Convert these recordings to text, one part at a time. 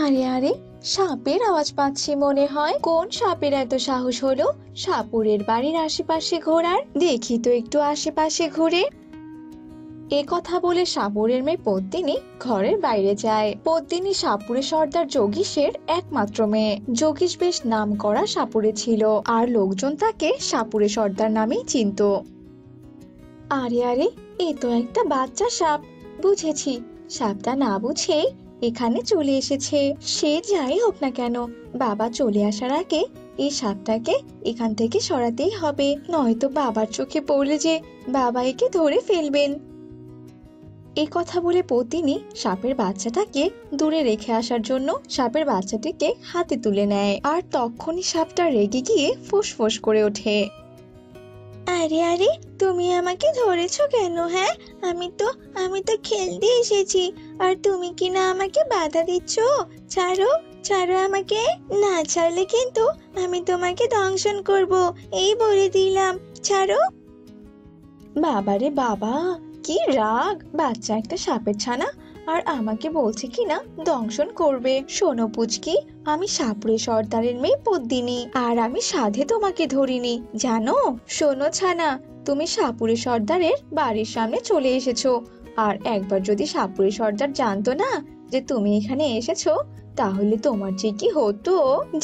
আরে আরে, সাপের আওয়াজ পাচ্ছি মনে হয়। কোন সাপের এত সাহস হলো সাপুরের বাড়ির আশেপাশে ঘোরার? দেখি তো একটু আশেপাশে ঘুরে। এ কথা বলে সাপুরের মেয়ে পদ্মিনী ঘরের বাইরে যায়। পদ্মিনী সাপুরের সর্দার যোগীশের একমাত্র মেয়ে। যোগীশ বেশ নামকরা সাপুরে ছিল, আর লোকজন তাকে সাপুরে সর্দার নামেই চিনতো। আরে আরে, এ তো একটা বাচ্চা সাপ। বুঝেছি, সাপটা না বুঝেই এখানে চলে এসেছে। সে যাই হোক না কেন, বাবা চলে আসার আগে এই সাপটাকে এখান থেকে সরাতেই হবে, নয়তো বাবার চোখে পড়লে যে বাবা একে ধরে ফেলবেন। এই কথা বলে পত্নী সাপের বাচ্চাটাকে দূরে রেখে আসার জন্য সাপের বাচ্চাটিকে হাতে তুলে নেয়, আর তখনই সাপটা রেগে গিয়ে ফুসফুস করে ওঠে। আরে আরে, তুমি আমাকে ধরেছো কেন? হ্যাঁ, আমি তো খেলতে এসেছি, আর তুমি কি না আমাকে বাধা দিচ্ছ? ছাড়ো, ছাড়ো আমাকে। না ছাড়লে কিন্তু আমি তোমাকে দংশন করব, এই বলে দিলাম। ছাড়ো। বাবারে বাবা, কি রাগ! বাচ্চা একটা সাপের ছানা, আর আমাকে বলছে কিনা দংশন করবে। শোনো পুচকি, আমি সাপুরে সর্দারের মেয়ে পদ্মিনী, আর আমি সাধে তোমাকে ধরিনি, জানো? শোনো ছানা, তুমি সাপুরে সর্দারের বাড়ির সামনে চলে এসেছো, আর একবার যদি সাপুরে সর্দার জানতো না যে তুমি এখানে এসেছো, তাহলে তোমার যে কি হতো।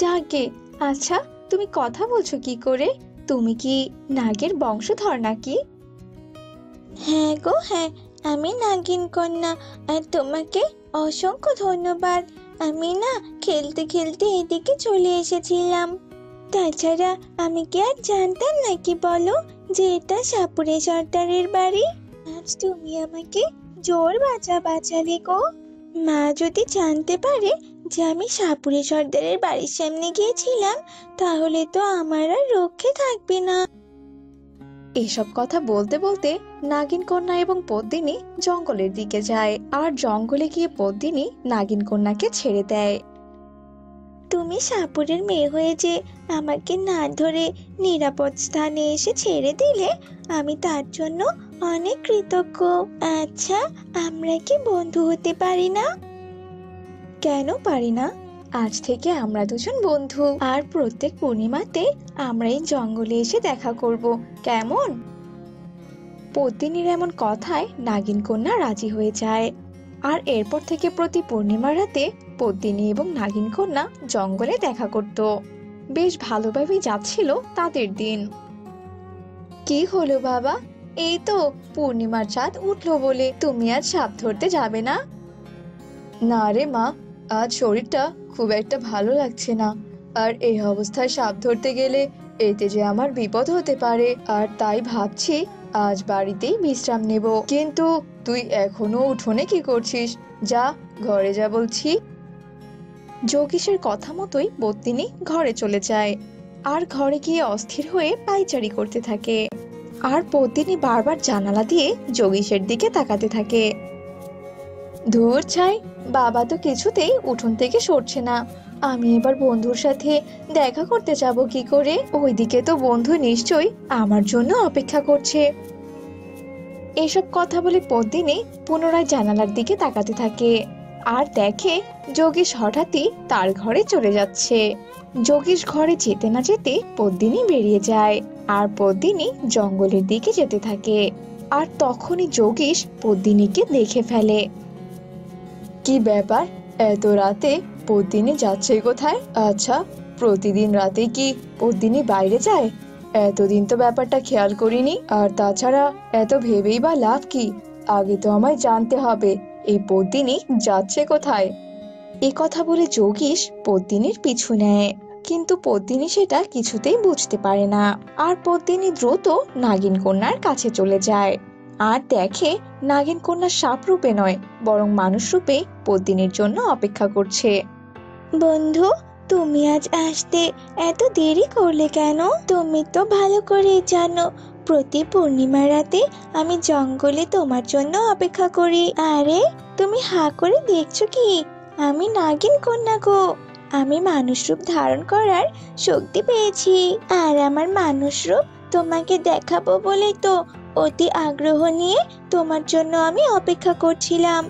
যাকে, আচ্ছা তুমি কথা বলছো কি করে? তুমি কি নাগের বংশধর নাকি? হ্যাঁ গো হ্যাঁ, আমি নাগিন কন্যা। আর তোমাকে অসংখ্য ধন্যবাদ। আমি না খেলতে খেলতে এদিকে চলে এসেছিলাম। তাছাড়া আমি কি আর জানতাম নাকি বলো যে এটা সাপুরে সর্দারের বাড়ি? আজ তুমি আমাকে জোর বাঁচালে গো। মা যদি জানতে পারে যে আমি সাপুরে সর্দারের বাড়ির সামনে গিয়েছিলাম, তাহলে তো আমার আর রক্ষে থাকবে না। এসব কথা বলতে বলতে নাগিন কন্যা এবং পদ্মিনী জঙ্গলের দিকে যায়, আর জঙ্গলে গিয়ে পদ্মিনী নাগিন কন্যাকে ছেড়ে দেয়। তুমি সাপুরের মেয়ে হয়ে যে আমাকে না ধরে নিরাপদ স্থানে এসে ছেড়ে দিলে, আমি তার জন্য অনেক কৃতজ্ঞ। আচ্ছা, আমরা কি বন্ধু হতে পারি না? কেন পারি না? আজ থেকে আমরা দুজন বন্ধু, আর প্রত্যেক পূর্ণিমাতে আমরা এই জঙ্গলে এসে দেখা করব, কেমন? পদ্মিনীর এমন কথায় নাগিন কন্যা রাজি হয়ে যায়, আর এরপর থেকে প্রতি পূর্ণিমার রাতে পদ্মিনী এবং নাগিন কন্যা জঙ্গলে দেখা করত। বেশ ভালোভাবেই যাচ্ছিল তাদের দিন। কি হলো বাবা? এই তো পূর্ণিমার চাঁদ উঠলো বলে তুমি আজ সাপ ধরতে যাবে না? না রে মা, আজ শরীরটা খুব একটা ভালো লাগছে না, আর এই অবস্থায় সাপ ধরতে গেলে এতে যে আমার বিপদ হতে পারে, আর তাই ভাবছি আজ বাড়িতেই বিশ্রাম নেব। কিন্তু তুই এখনো উঠোনে কি করছিস? যা, ঘরে যা বলছি। যোগীশের কথা মতোই পত্নী ঘরে চলে যায়, আর ঘরে গিয়ে অস্থির হয়ে পায়চারি করতে থাকে, আর পত্নী বারবার জানালা দিয়ে যোগীশের দিকে তাকাতে থাকে। ধুর ছাই, বাবা তো কিছুতেই উঠোন থেকে সরছে না। আমি এবার বন্ধুর সাথে দেখা করতে যাব কি করে? ওইদিকে তো বন্ধু নিশ্চয়ই আমার জন্য অপেক্ষা করছে। এসব কথা বলে পদ্মিনী পুনরায় জানালার দিকে তাকাতে থাকে, আর দেখে যোগীশ হঠাৎই তার ঘরে চলে যাচ্ছে। যোগীশ ঘরে যেতে না যেতে পদ্মিনী বেরিয়ে যায়, আর পদ্মিনী জঙ্গলের দিকে যেতে থাকে। আর তখনই যোগীশ পদ্মিনীকে দেখে ফেলে। কি ব্যাপার, এত রাতে পদ্মিনী যাচ্ছে কোথায়? আচ্ছা, প্রতিদিন রাতে কি পদ্মিনী বাইরে যায়? এতদিন তো ব্যাপারটা খেয়াল করিনি। আর তাছাড়া এত ভেবেই বা লাভ কি? আগে তো আমায় জানতে হবে এই পদ্মিনী যাচ্ছে কোথায়। এই কথা বলে যোগীশ পদ্মিনীর পিছু নেয়, কিন্তু পদ্মিনী সেটা কিছুতেই বুঝতে পারে না, আর পদ্মিনী দ্রুত নাগিন কন্যার কাছে চলে যায়, আর দেখে নাগিন কন্যা সাপ রূপে নয়, বরং মানুষ রূপে পদ্মিনীর জন্য অপেক্ষা করছে। বন্ধু, তুমি আজ আসতে এত দেরি করলে কেন? তুমি তো ভালো করে জানো প্রতি পূর্ণিমা রাতে আমি জঙ্গলে তোমার জন্য অপেক্ষা করি। আরে, তুমি হাঁ করে দেখছো কি? আমি নাগিন কন্যা গো। আমি মানুষ রূপ ধারণ করার শক্তি পেয়েছি, আর আমার মানুষ রূপ তোমাকে দেখাবো বলে তো অতি আগ্রহ নিয়ে তোমার জন্য আমি অপেক্ষা করছিলাম।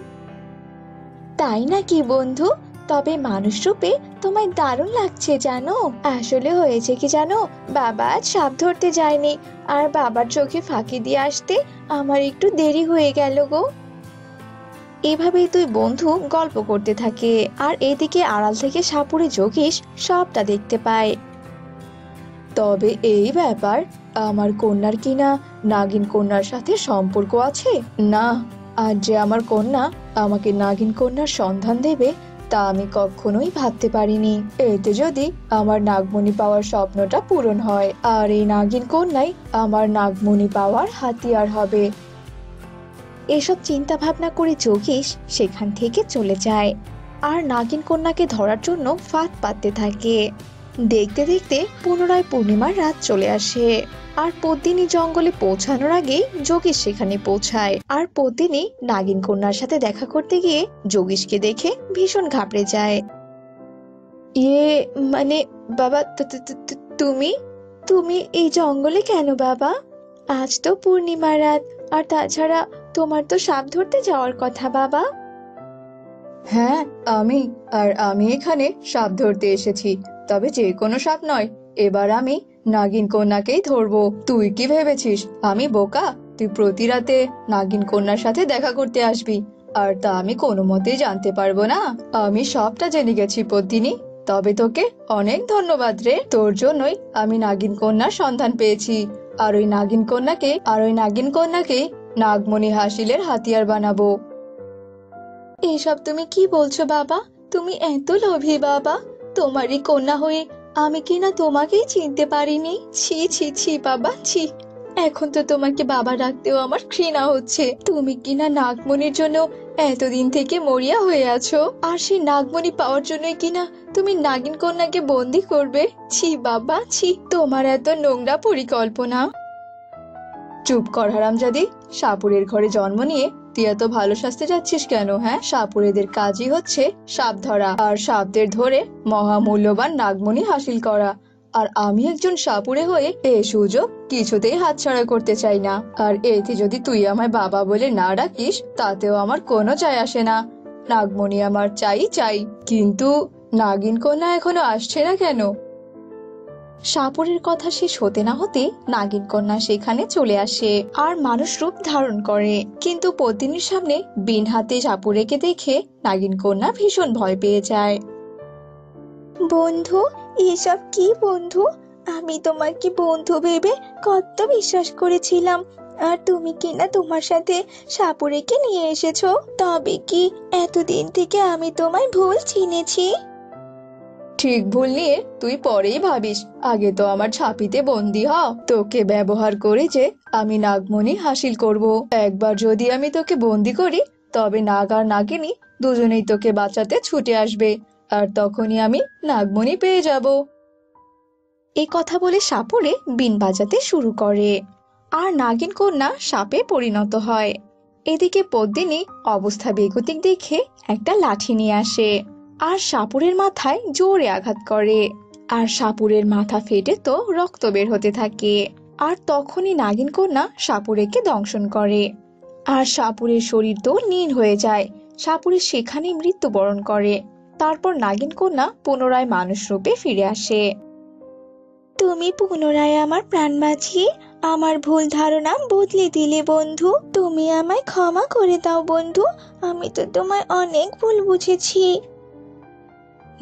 তাই নাকি বন্ধু? তবে মানুষ রূপে তোমায় দারুণ লাগছে জানো। আসলে হয়েছে কি জানো, বাবা আজ সাপ ধরতে যায়নি, আর বাবার চোখে ফাঁকি দিয়ে আসতে আমার একটু দেরি হয়ে গেল গো। এভাবেই দুই বন্ধু গল্প করতে থাকে, আর এদিকে আড়াল থেকে সাপুড়ে যোগীশ সবটা দেখতে পায়। তবে এই ব্যাপার, আমার কন্যার কিনা নাগিন কন্যার সাথে সম্পর্ক আছে না। আর যে আমার কন্যা আমাকে নাগিন কন্যার সন্ধান দেবে তা আমি কখনোই ভাবতে পারিনি। এতে যদি আমার নাগমণি পাওয়ার স্বপ্নটা পূরণ হয়, আর এই নাগিন কন্যাই আমার নাগমণি পাওয়ার হাতিয়ার হবে। এসব চিন্তা ভাবনা করে যোগীশ সেখান থেকে চলে যায়, আর নাগিন কন্যাকে ধরার জন্য ফাঁদ পাততে থাকে। দেখতে দেখতে পুনরায় পূর্ণিমার রাত চলে আসে, আর পদ্মিনী জঙ্গলে পৌঁছানোর আগেই যোগীশ সেখানে পৌঁছায়। আর পদ্মিনী নাগিন কন্যার সাথে দেখা করতে গিয়ে যোগীশকে দেখে ভীষণ ঘাবড়ে যায়। ইয়ে, মানে বাবা, তুমি তুমি এই জঙ্গলে কেন বাবা? আজ তো পূর্ণিমা রাত, আর তাছাড়া তোমার তো সাপ ধরতে যাওয়ার কথা বাবা। হ্যাঁ, আমি এখানে সাপ ধরতে এসেছি, তবে যে কোনো সাপ নয়। এবার আমি নাগিন কন্যাকেই ধরবো। তুই কি ভেবেছিস আমি বোকা? তুই প্রতি রাতে নাগিন কন্যার সাথে দেখা করতে আসবি, আর তা আমি কোনো মতেই জানতে পারবো না? আমি সবটা জেনে গেছি পদ্মিনী। তবে তোকে অনেক ধন্যবাদ রে, তোর জন্যই আমি নাগিন কন্যার সন্ধান পেয়েছি। আর ওই নাগিন কন্যাকে নাগমণি হাসিলের হাতিয়ার বানাবো। এসব তুমি কি বলছো বাবা? তুমি এত লোভী বাবা! তোমারই কন্যা হয়ে আমি কিনা তোমাকেই চিনতে পারিনি। ছি ছি ছি বাবা, ছি! এখন তো তোমাকে বাবা ডাকতেও আমার ঘৃণা হচ্ছে। তুমি কিনা নাগমণির জন্য এতদিন থেকে মরিয়া হয়ে আছো, আর সেই নাগমণি পাওয়ার জন্যই কিনা তুমি নাগিন কন্যাকে বন্দি করবে। ছি বাবা, ছি! তোমার এত নোংরা পরিকল্পনা। চুপ কর হারামজাদি! সাপুড়ের ঘরে জন্ম নিয়ে তুই এত ভালো সাজতে যাচ্ছিস কেন? হ্যাঁ, সাপুড়েদের কাজই হচ্ছে সাপ ধরা, আর সাপদের ধরে মহামূল্যবান নাগমণি হাসিল করা। আর আমি একজন সাপুড়ে হয়ে এই সুযোগ কিছুতেই হাতছাড়া করতে চাই না। আর এতে যদি তুই আমায় বাবা বলে না ডাকিস তাতেও আমার কোনো যায় আসে না। নাগমণি আমার চাই চাই। কিন্তু নাগিন কন্যা এখনো আসছে না কেন? সাপুরের কথা শেষ হতে না হতে নাগিন কন্যা সেখানে চলে আসে, আর মানুষ রূপ ধারণ করে। কিন্তু পদ্মিনীর সামনে বিন হাতে সাপুরেকে দেখে নাগিন কন্যা ভীষণ ভয় পেয়ে যায়। বন্ধু, এসব কি বন্ধু? আমি তোমাকে বন্ধু ভেবে কত বিশ্বাস করেছিলাম, আর তুমি কিনা তোমার সাথে সাপুরেকে নিয়ে এসেছো। তবে কি এতদিন থেকে আমি তোমায় ভুল চিনেছি? ঠিক ভুল নিয়ে তুই পরেই ভাবিস, আগে তো আমার ছাপিতে বন্দি হ। তোকে ব্যবহার করে যে আমি নাগমণি হাসিল করব। একবার যদি আমি তোকে বন্দি করি তবে নাগ আর নাগিনী দুজনেই তোকে বাঁচাতে ছুটে আসবে, আর তখনই আমি নাগমণি পেয়ে যাব। এই কথা বলে সাপুড়ে বিন বাজাতে শুরু করে, আর নাগিন কন্যা সাপে পরিণত হয়। এদিকে পদ্মিনী অবস্থা বেগতিক দেখে একটা লাঠি নিয়ে আসে, আর সাপুরের মাথায় জোরে আঘাত করে। আর সাপুরের মাথা ফেটে তো রক্ত বের হতে থাকে। আর তখনই নাগিন কন্যা সাপুরেকে দংশন করে, আর সাপুরের শরীর তো নীল হয়ে যায়। সাপুরে সেখানে মৃত্যুবরণ করে। তারপর নাগিন কন্যা পুনরায় মানুষ রূপে ফিরে আসে। তুমি পুনরায় আমার প্রাণ বাঁচিয়ে আমার ভুল ধারণা বদলে দিলে বন্ধু। তুমি আমায় ক্ষমা করে দাও বন্ধু, আমি তো তোমায় অনেক ভুল বুঝেছি।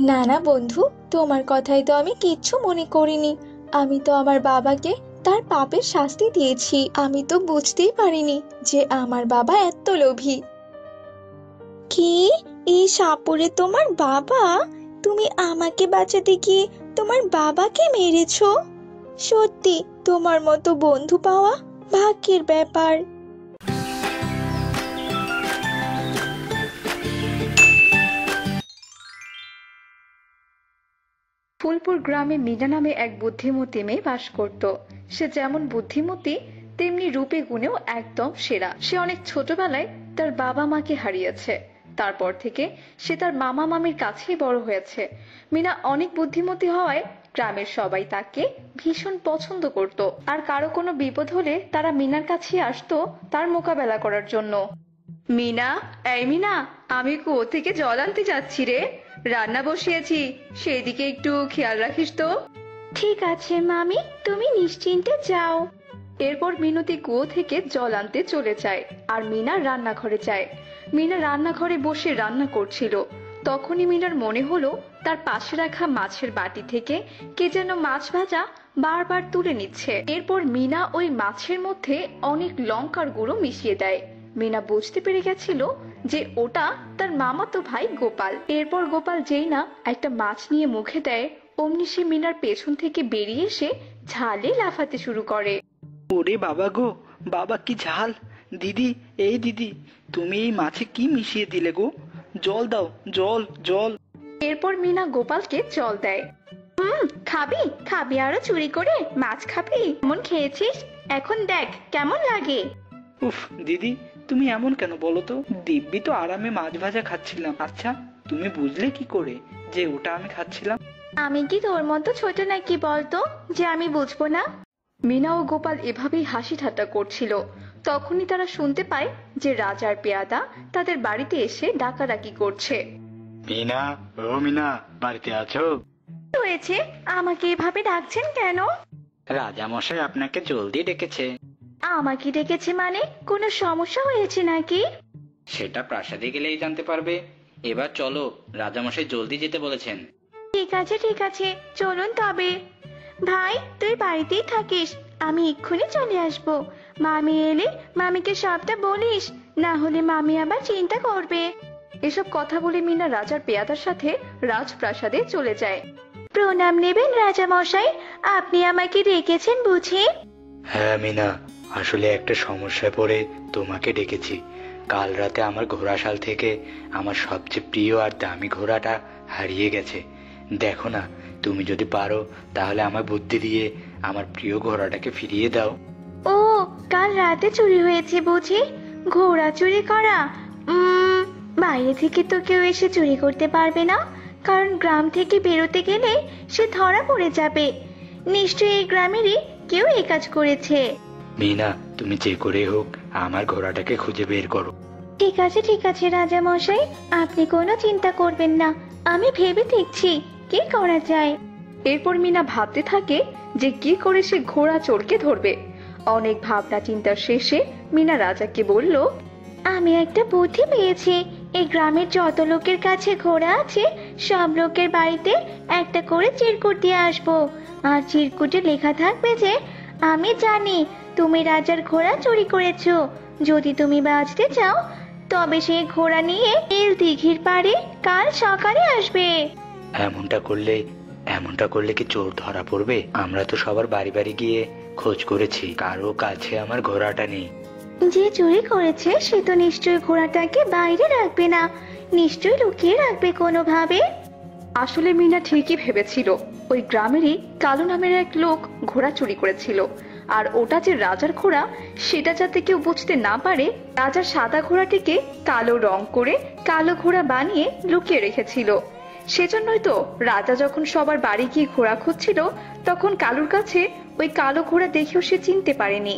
না না বন্ধু, তোমার কথাই তো আমি কিচ্ছু মনে করিনি। আমি তো আমার বাবাকে তার পাপের শাস্তি দিয়েছি। আমি তো বুঝতেই পারিনি যে আমার বাবা এত লোভী। কি? এই সাপুরে তোমার বাবা? তুমি আমাকে বাঁচাতে গিয়ে তোমার বাবাকে মেরেছো? সত্যি তোমার মতো বন্ধু পাওয়া ভাগ্যের ব্যাপার। ফুলপুর গ্রামে মিনা নামে এক বুদ্ধিমতী মেয়ে বাস করত। সে যেমন বুদ্ধিমতী তেমনি রূপে গুণেও একদম সেরা। সে অনেক ছোটবেলায় তার বাবা মাকে হারিয়েছে। তারপর থেকে সে তার মামা মামির কাছেই বড় হয়েছে। মিনা অনেক বুদ্ধিমতী হওয়ায় গ্রামের সবাই তাকে ভীষণ পছন্দ করত, আর কারো কোনো বিপদ হলে তারা মিনার কাছেই আসতো তার মোকাবেলা করার জন্য। মিনা, এই মিনা, আমি কুয়ো থেকে জল আনতে যাচ্ছি রে। রান্না বসিয়েছি, সেই দিকে একটু খেয়াল রাখিস তো। ঠিক আছে মামি, তুমি নিশ্চিন্তে যাও। এরপর মিনতি কুয়ো থেকে জল আনতে চলে যায় আর মিনা রান্নাঘরে যায়। মিনা রান্নাঘরে বসে রান্না করছিল। তখনই মিনার মনে হলো তার পাশে রাখা মাছের বাটি থেকে কে যেন মাছ ভাজা বারবার তুলে নিচ্ছে। এরপর মিনা ওই মাছের মধ্যে অনেক লঙ্কার গুঁড়ো মিশিয়ে দেয়। মিনা বুঝতে পেরে গেছিল যে ওটা তার মামাতো ভাই গোপাল। এরপর গোপাল যেই না একটা মাছ নিয়ে মুখে দেয়, অমনি সে মিনার পেছন থেকে বেরিয়ে এসে ঝালে লাফাতে শুরু করে। ওরে বাবা গো, বাবা কি ঝাল! দিদি, এই দিদি, তুমি এই মাছে কি মিশিয়ে দিলে গো? জল দাও, জল জল। এরপর মিনা গোপালকে জল দেয়। খাবি খাবি আরো চুরি করে মাছ খাবি? এমন খেয়েছিস, এখন দেখ কেমন লাগে। উফ দিদি, তুমি এমন কেন বলো তো? দিব্যি তো আরামে মাছ ভাজা খাচ্ছিলাম। আচ্ছা, তুমি বুঝলে কি করে যে ওটা আমি খাচ্ছিলাম? আমি কি তোর মতো ছোট নাকি বলতো যে আমি বুঝবো না? মিনা ও গোপাল এভাবেই হাসি ঠাট্টা করছিল। তখনই তারা শুনতে পায় যে রাজার পেয়াদা তাদের বাড়িতে এসে ডাকাডাকি করছে। মিনা, ও মিনা, বাড়িতে আছো? হয়েছে, আমাকে এভাবে ডাকছেন কেন? রাজা মশাই আপনাকে জলদি ডেকেছে। আমাকে ডেকেছে মানে কোনো সমস্যা হয়েছে নাকি? সেটা প্রাসাদে গেলেই জানতে পারবে। এবার চলো, রাজামশাই জলদি যেতে বলেছেন। ঠিক আছে, চলুন তবে। ভাই, তুই বাড়িতেই থাকিস, আমি এক্ষুনি চলে আসবো। মামি এলে মামিকে সবটা বলিস, না হলে মামি আবার চিন্তা করবে। এসব কথা বলে মিনা রাজার পেয়াদার সাথে রাজপ্রাসাদে চলে যায়। প্রণাম নেবেন রাজা মশাই, আপনি আমাকে ডেকেছেন বুঝি? হ্যাঁ মিনা, আসলে একটা সমস্যায় পড়ে তোমাকে ডেকেছি। কাল রাতে আমার ঘোড়াশাল থেকে আমার সবচেয়ে প্রিয় আর দামি ঘোড়াটা হারিয়ে গেছে। দেখো না, তুমি যদি পারো তাহলে আমার বুদ্ধি দিয়ে আমার প্রিয় ঘোড়াটাকে ফিরিয়ে দাও। ও, কাল রাতে চুরি হয়েছে বুঝি? ঘোড়া চুরি করা? বাইরে থেকে তো কেউ এসে চুরি করতে পারবে না, কারণ গ্রাম থেকে বেরোতে গেলে সে ধরা পড়ে যাবে। নিশ্চয়ই এই গ্রামেরই কেউ এই কাজ করেছে। মিনা, তুমি যে করে হোক আমার ঘোড়াটাকে খুঁজে বের করো। ঠিক আছে রাজা মশাই, আপনি কোনো চিন্তা করবেন না, আমি ভেবে দেখছি কি করা যায়। এরপর মিনা ভাবতে থাকে যে কি করে সে ঘোড়া চোরকে ধরবে। অনেক ভাবনা চিন্তার শেষে মিনা রাজাকে বলল, আমি একটা বুদ্ধি পেয়েছি। এই গ্রামের যত লোকের কাছে ঘোড়া আছে সব লোকের বাড়িতে একটা করে চিরকুট দিয়ে আসবো, আর চিরকুটে লেখা থাকবে যে আমি জানি তুমি রাজার ঘোড়া চুরি করেছো। যদি তুমি বাঁচতে চাও তবে সেই ঘোড়া নিয়ে নীল দিঘির পাড়ে কাল সকালে আসবে। এমনটা করলে কি চোর ধরা পড়বে? আমরা তো সবার বাড়ি বাড়ি গিয়ে খোঁজ করেছি, কারো কাছে আমার ঘোড়াটা নেই। যে চুরি করেছে সে তো নিশ্চয়ই ঘোড়াটাকে বাইরে রাখবে না, নিশ্চয়ই লুকিয়ে রাখবে কোনোভাবে। আসলে মিনা ঠিকই ভেবেছিল ওই গ্রামেরই কালু নামের এক লোক ঘোড়া চুরি করেছিল, আর ওটা যে রাজার ঘোড়া সেটা যাতে কেউ বুঝতে না পারে, রাজার সাদা ঘোড়াটিকে কালো রং করে কালো ঘোড়া বানিয়ে লুকিয়ে রেখেছিল। সেজন্যই তো রাজা যখন সবার বাড়ি গিয়ে ঘোড়া খুঁজছিল তখন কালুর কাছে ওই কালো ঘোড়া দেখেও সে চিনতে পারেনি।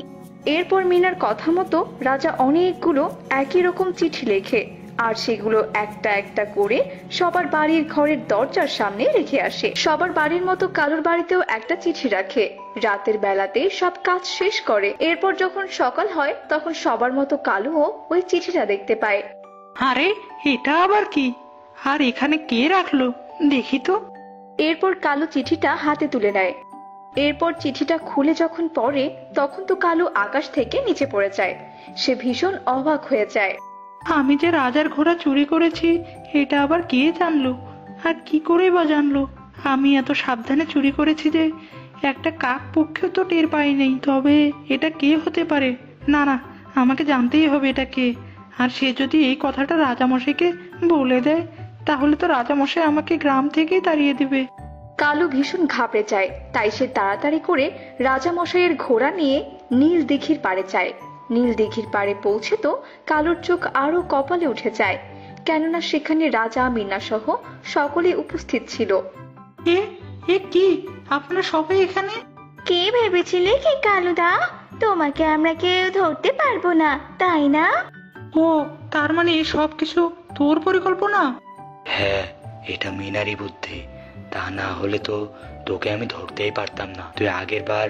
এরপর মিনার কথা মতো রাজা অনেকগুলো একই রকম চিঠি লেখে, আর সেগুলো একটা একটা করে সবার বাড়ির ঘরের দরজার সামনে রেখে আসে। সবার বাড়ির মতো কালুর বাড়িতেও একটা চিঠি রাখে। রাতের বেলাতে সব কাজ শেষ করে। এরপর যখন সকাল হয় তখন সবার মতো কালুও ওই চিঠিটা দেখতে পায়। আরে, এটা আবার কি? আর এখানে কে রাখলো দেখি তো। এরপর কালু চিঠিটা হাতে তুলে নেয়। এরপর চিঠিটা খুলে যখন পড়ে তখন তো কালু আকাশ থেকে নিচে পড়ে যায়। সে ভীষণ অবাক হয়ে যায়। আমি যে রাজার ঘোড়া চুরি করেছি এটা আবার কে জানলো, আর কি করে বা জানলো? আমি এত সাবধানে চুরি করেছি যে একটা কাক পক্ষেও তো টের পাইনি। তবে এটা কে হতে পারে? না, আমাকে জানতেই হবে এটা কে। আর সে যদি এই কথাটা রাজামশাইকে বলে দেয় তাহলে তো রাজামশাই আমাকে গ্রাম থেকেই তাড়িয়ে দিবে। কালু ভীষণ ঘাবড়ে যায়, তাই সে তাড়াতাড়ি করে রাজামশাইয়ের ঘোড়া নিয়ে নীল দিঘির পাড়ে যায়। নীল দিঘির পাড়ে পৌঁছে তো কালুর চোখ আরো কপালে উঠে যায়, কেননা সেখানে রাজা মিনা সহ সকলে উপস্থিত ছিল। এ কি, আপনারা সবাই এখানে? কে ভেবেছিলে কি কালুদা, তোমাকে আমরা কেউ ধরতে পারবো না তাই না? ও, তার মানে এই সব কিছু তোর পরিকল্পনা? হ্যাঁ, এটা মিনারই বুদ্ধি। তা না হলে তো তোকে আমি ধরতেই পারতাম না। তুই আগের বার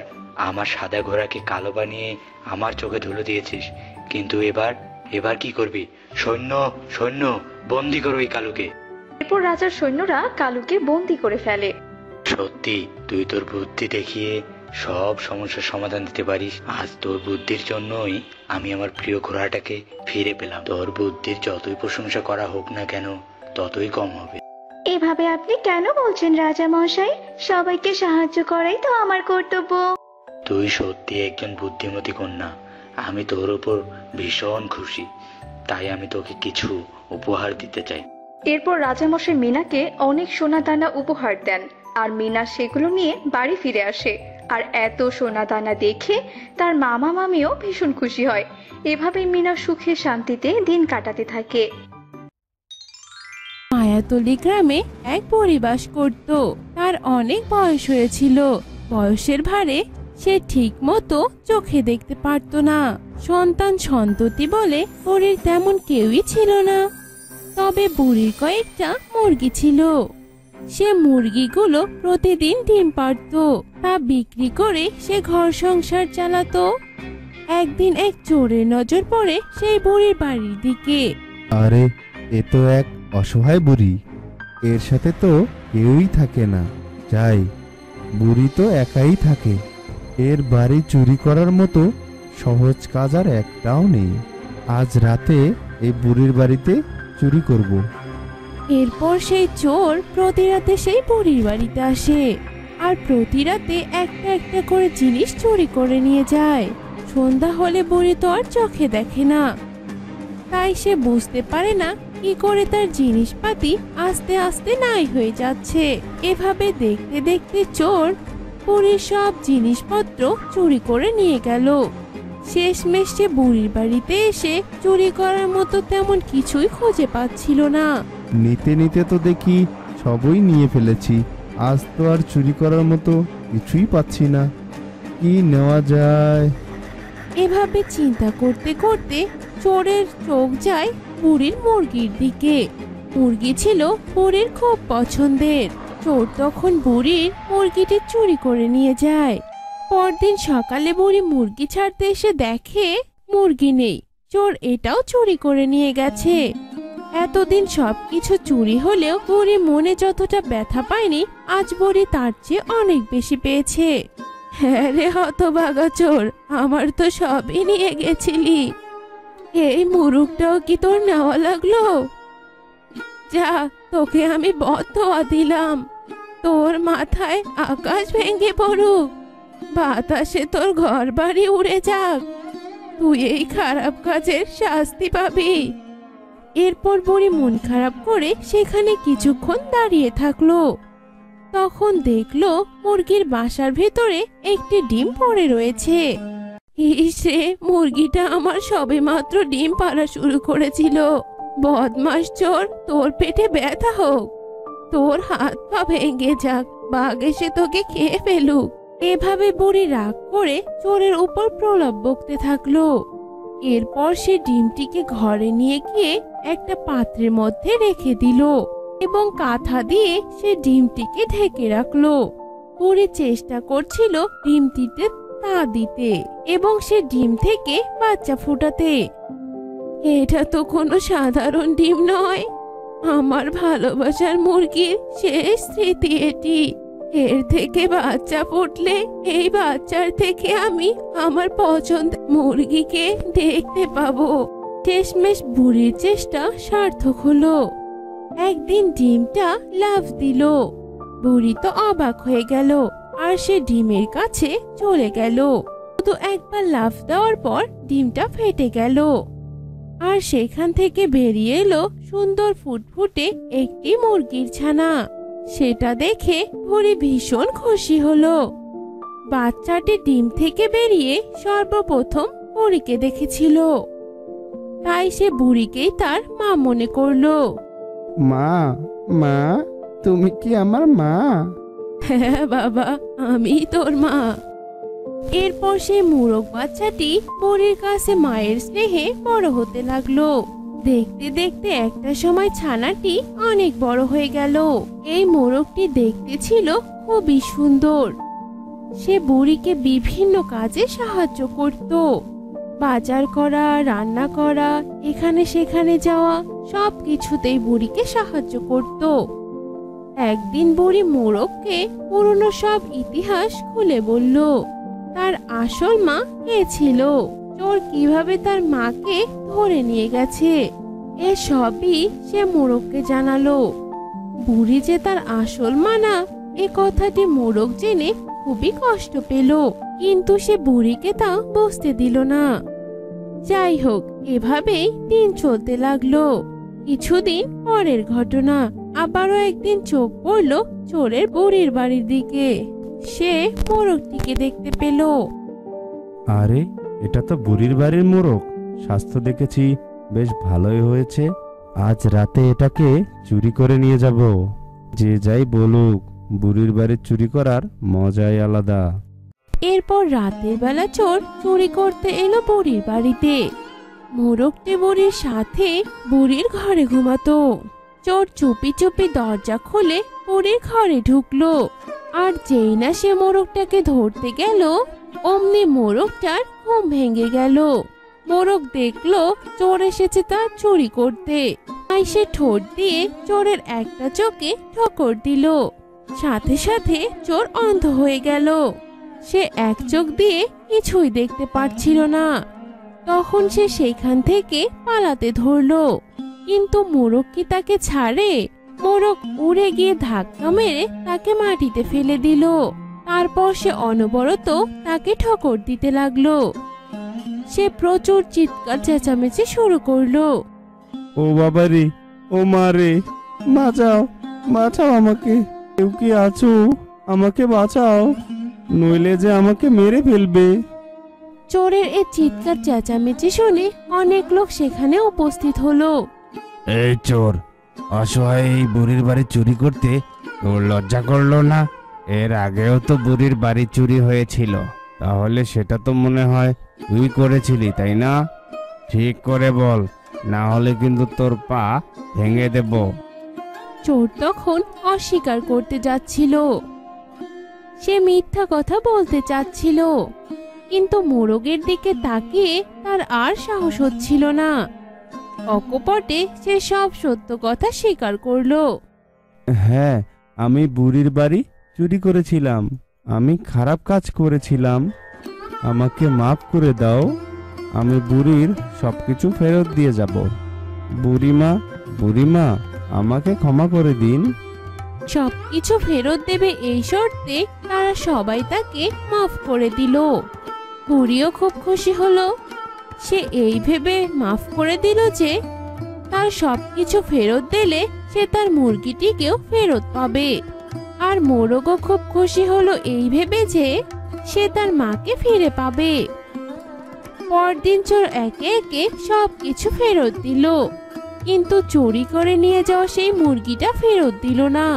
আমার সাদা ঘোড়াকে কালো বানিয়ে আমার চোখে ধুলো দিয়েছিস, কিন্তু এবার কি করবি? সৈন্য সৈন্য, বন্দি করো এই কালুকে। এরপর রাজার সৈন্যরা কালুকে বন্দি করে ফেলে। সত্যি তুই তোর বুদ্ধি দেখিয়ে সব সমস্যার সমাধান দিতে পারিস। আজ তোর বুদ্ধির জন্যই আমি আমার প্রিয় ঘোড়াটাকে ফিরে পেলাম। তোর বুদ্ধির যতই প্রশংসা করা হোক না কেন, ততই কম হবে। এভাবে আপনি কেন বলছেন রাজা মশাই? সবাইকে সাহায্য করাই তো আমার কর্তব্য। তুই সত্যি একজন বুদ্ধিমতী কন্যা। আমি তোর উপর ভীষণ খুশি, তাই আমি তোকে কিছু উপহার দিতে চাই। এরপর রাজামশাই মিনাকে অনেক সোনা দানা উপহার দেন, আর মিনা সেগুলো নিয়ে বাড়ি ফিরে আসে। আর এত সোনা দানা দেখে তার মামা মামিও ভীষণ খুশি হয়। এভাবেই মিনা সুখে শান্তিতে দিন কাটাতে থাকে। মায়াতলি গ্রামে এক বুড়ি বাস করত। তার অনেক বয়স হয়েছিল। বয়সের ভারে সে ঠিক মতো চোখে দেখতে পারত না। সন্তান সন্ততি বলে বুড়ির তেমন কেউই ছিল না। তবে বুড়ির কয়েকটা মুরগি ছিল। সে মুরগিগুলো প্রতিদিন ডিম পাড়ত। তা বিক্রি করে সে ঘর সংসার চালাতো। একদিন এক চোরের নজর পড়ে সেই বুড়ির বাড়ির দিকে। আরে, এ তো এক অসহায় বুড়ি। এর সাথে তো কেউই থাকে না। যাই, বুড়ি তো একাই থাকে। এর বাড়ি চুরি করার মতো সহজ কাজ আর একটাও নেই। আজ রাতে এই বুড়ির বাড়িতে চুরি করব। এরপর সেই চোর প্রতি রাতে সেই বুড়ির বাড়িতে আসে আর প্রতি রাতে একটা একটা করে জিনিস চুরি করে নিয়ে যায়। সন্ধ্যা হলে বুড়ি তো আর চোখে দেখে না। তাই সে বুঝতে পারে না কি করে তার জিনিসপাতি আস্তে আস্তে নাই হয়ে যাচ্ছে। এভাবে দেখতে দেখতে চোর বুড়ির সব জিনিসপত্র চুরি করে নিয়ে গেল। শেষমেশ সে বুড়ির বাড়িতে এসে চুরি করার মতো তেমন কিছুই খুঁজে পাচ্ছিল না। নিতে নিতে তো দেখি সবই নিয়ে ফেলেছি। আজ তো আর চুরি করার মতো কিছুই পাচ্ছি না। কি নেওয়া যায়? এভাবে চিন্তা করতে করতে চোরের চোখ যায় বুড়ির মুরগির দিকে। মুরগি ছিল বুড়ির খুব পছন্দের। চোর তখন বুড়ির মুরগিটি চুরি করে নিয়ে যায়। পরদিন সকালে বুড়ি মুরগি ছাড়তে এসে দেখে মুরগি নেই। চোর এটাও চুরি করে নিয়ে গেছে। এতদিন সবকিছু চুরি হলেও বুড়ি মনে যতটা ব্যথা পায়নি, আজ বুড়ি তার চেয়ে অনেক বেশি পেয়েছে। হ্যাঁ রে হতভাগা চোর, আমার তো সবই নিয়ে গেছিলি। এই মুরগটাও কি তোর নেওয়া লাগলো? যা, তোকে আমি বদদোয়া দিলাম। তোর মাথায় আকাশ ভেঙে পড়ুক, বাতাসে তোর ঘর বাড়ি উড়ে যাক। তুই এই খারাপ কাজের শাস্তি পাবি। এরপর বুড়ি মন খারাপ করে সেখানে কিছুক্ষণ দাঁড়িয়ে থাকলো। তখন দেখলো মুরগির বাসার ভেতরে একটি ডিম পড়ে রয়েছে। ইসে, মুরগিটা আমার সবেমাত্র ডিম পাড়া শুরু করেছিল। বদমাস চোর, তোর পেটে ব্যথা হোক, তোর হাত পা ভেঙে যাক, বাঘ এসে তোকে খেয়ে ফেলুক। এভাবে বুড়ি রাগ করে চোরের উপর প্রলাপ বকতে থাকলো। এরপর সে ডিমটিকে ঘরে নিয়ে গিয়ে একটা পাত্রের মধ্যে রেখে দিল এবং কাঁথা দিয়ে সে ডিমটিকে ঢেকে রাখলো। বুড়ি চেষ্টা করছিল ডিমটিতে তা দিতে এবং সে ডিম থেকে বাচ্চা ফোটাতে। এটা তো কোনো সাধারণ ডিম নয়, আমার ভালোবাসার মুরগির শেষ স্মৃতি এটি। এর থেকে বাচ্চা ফুটলে এই বাচ্চার থেকে আমি আমার পছন্দের মুরগিকে দেখতে পাবো। শেষমেশ বুড়ির চেষ্টা সার্থক হলো। একদিন ডিমটা লাফ দিল। বুড়ি তো অবাক হয়ে গেল আর সে ডিমের কাছে চলে গেল। শুধু একবার লাফ দেওয়ার পর ডিমটা ফেটে গেল আর সেখান থেকে বেরিয়ে এলো সুন্দর ফুটফুটে একটি মুরগির ছানা। সেটা দেখে বুড়ি ভীষণ খুশি হলো। বাচ্চাটি ডিম থেকে বেরিয়ে সর্বপ্রথম বুড়িকে দেখেছিল, তাই সে বুড়িকেই তার মা মনে করলো। মা, মা, তুমি কি আমার মা? হ্যাঁ বাবা, আমি তোর মা। এরপর সেই মোরগ বাচ্চাটি বুড়ির কাছে মায়ের স্নেহে বড় হতে লাগলো। দেখতে দেখতে একটা সময় ছানাটি অনেক বড় হয়ে গেল। এই মোরগটি দেখতে ছিল খুবই সুন্দর। সে বুড়িকে বিভিন্ন কাজে সাহায্য করত। বাজার করা, রান্না করা, এখানে সেখানে যাওয়া, সব কিছুতেই বুড়িকে সাহায্য করত। একদিন বুড়ি মোরগকে পুরনো সব ইতিহাস খুলে বলল। তার আসল মা কে ছিল, চোর কিভাবে তার মাকে ধরে নিয়ে গেছে, এসবই সে মোরগকে জানালো। বুড়ি যে তার আসল মা না, এ কথাটি মোরগ জেনে খুবই কষ্ট পেল, কিন্তু সে বুড়িকে তা বুঝতে দিল না। যাই হোক, এভাবেই দিন চলতে লাগলো। কিছুদিন পরের ঘটনা, আবারও একদিন চোখ পড়ল চোরের বুড়ির বাড়ির দিকে। সে মোরগটিকে দেখতে পেল। আরে, এটা তো বুড়ির বাড়ির মোরগ। স্বাস্থ্য দেখেছি বেশ ভালোই হয়েছে। আজ রাতে এটাকে চুরি করে নিয়ে যাব। যে যাই বলুক, বুড়ির বাড়ি চুরি করার মজাই আলাদা। এরপর রাতের বেলা চোর চুরি করতে এলো বুড়ির বাড়িতে। মোরগটি বুড়ির সাথে বুড়ির ঘরে ঘুমাতো। চোর চুপি চুপি দরজা খুলে বুড়ির ঘরে ঢুকলো। আর যেই না সে মোরগটাকে ধরতে গেল, অমনি মোরগটার ঘুম ভেঙে গেল। মোরগ দেখলো চোর এসেছে তার চুরি করতে, তাই সে ঠোঁট দিয়ে চোরের একটা চোখে ঠোকর দিল। সাথে সাথে চোর অন্ধ হয়ে গেল। সে এক চোখ দিয়ে কিছুই দেখতে পারছিল না। তখন সে সেইখান থেকে পালাতে ধরলো, কিন্তু মোরগ কি তাকে ছাড়ে? মোরগ উড়ে গিয়ে ধাক্কা মেরে তাকে মাটিতে ফেলে দিল। তারপর সে অনবরত তাকে ঠোকর দিতে লাগলো। সে প্রচুর চিৎকার চেঁচামেচি শুরু করলো। ও বাবা রে, ও মা রে, বাঁচাও, বাঁচাও আমাকে। কেউ কি আছো? আমাকে বাঁচাও, নইলে যে আমাকে মেরে ফেলবে। চোরের এই চিৎকার চেঁচামেচি শুনে অনেক লোক সেখানে উপস্থিত হলো। এই চোর, অসহায় এই বুড়ির বাড়ি চুরি করতে তোর লজ্জা করলো না? এর আগেও তো বুড়ির বাড়ি চুরি হয়েছিল, তাহলে সেটা তো মনে হয় তুই করেছিলি, তাই না? ঠিক করে বল, না হলে কিন্তু তোর পা ভেঙে দেব। চোর তখন অস্বীকার করতে যাচ্ছিল। সে মিথ্যা কথা বলতে চাচ্ছিল, কিন্তু মোরগের দিকে তাকিয়ে তার আর সাহস হচ্ছিল না। অকপটে সে সব সত্য কথা স্বীকার করলো। হ্যাঁ, আমি বুড়ির বাড়ি চুরি করেছিলাম। আমি খারাপ কাজ করেছিলাম, আমাকে মাফ করে দাও। আমি বুড়ির সবকিছু ফেরত দিয়ে যাব। বুড়িমা, বুড়িমা, আমাকে ক্ষমা করে দিন। সবকিছু ফেরত দেবে এই শর্তে তারা সবাই তাকে মাফ করে দিল। বুড়িও খুব খুশি হলো। সে এই ভেবে মাফ করে দিল যে তার সবকিছু ফেরত দিলে সে তার মুরগিটিকেও ফেরত পাবে। আর মোরগও খুব খুশি হলো এই ভেবে যে সে তার মাকে ফিরে পাবে। পরদিন চোর একে একে সবকিছু ফেরত দিল, কিন্তু চুরি করে নিয়ে যাওয়া সেই মুরগিটা ফেরত দিল না।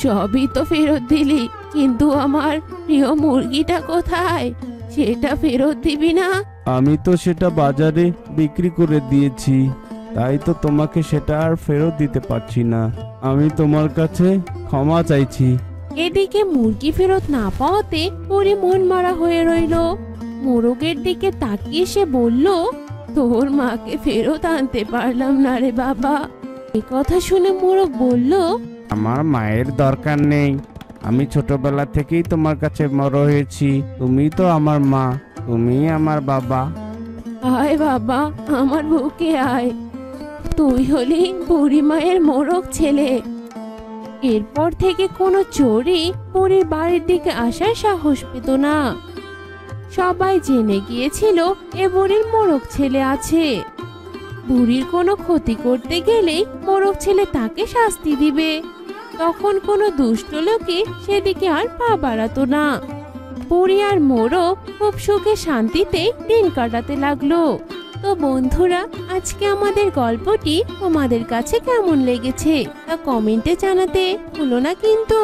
সবই তো ফেরত দিলি, কিন্তু আমার প্রিয় মুরগিটা কোথায়? সেটা ফেরত দিবি না? আমি তো সেটা বাজারে বিক্রি করে দিয়েছি, তাই তো তোমাকে সেটা আর ফেরত দিতে পারছি না। আমি তোমার কাছে ক্ষমা চাইছি। এদিকে মুরগি ফেরত না পাওয়াতে বুড়ি মন মারা হয়ে রইল। মোরগের দিকে তাকিয়ে সে বলল, তোর মাকে ফেরত আনতে পারলাম না রে বাবা। এ কথা শুনে মোরগ বলল, আমার মায়ের দরকার নেই। আমি ছোটবেলা থেকেই তোমার কাছে বড় হয়েছি। তুমি তো আমার মা, তুমি আমার বাবা। আয় বাবা, আমার বুকে আয়। তুই হলি বুড়ি মায়ের মোরগ ছেলে। এরপর থেকে কোনো চোরই বুড়ির বাড়ির দিকে আসার সাহস পেত না। সবাই জেনে গিয়েছিল এ বুড়ির মোরগ ছেলে আছে। বুড়ির কোনো ক্ষতি করতে গেলেই মোরগ ছেলে তাকে শাস্তি দিবে। তখন কোনো দুষ্ট লোকে সেদিকে আর পা বাড়াতো না। বুড়ি আর মোরগ খুব সুখে শান্তিতে দিন কাটাতে লাগলো। তো বন্ধুরা, আজকে আমাদের গল্পটি তোমাদের কাছে কেমন লেগেছে তা কমেন্টে জানাতে ভুলো না কিন্তু।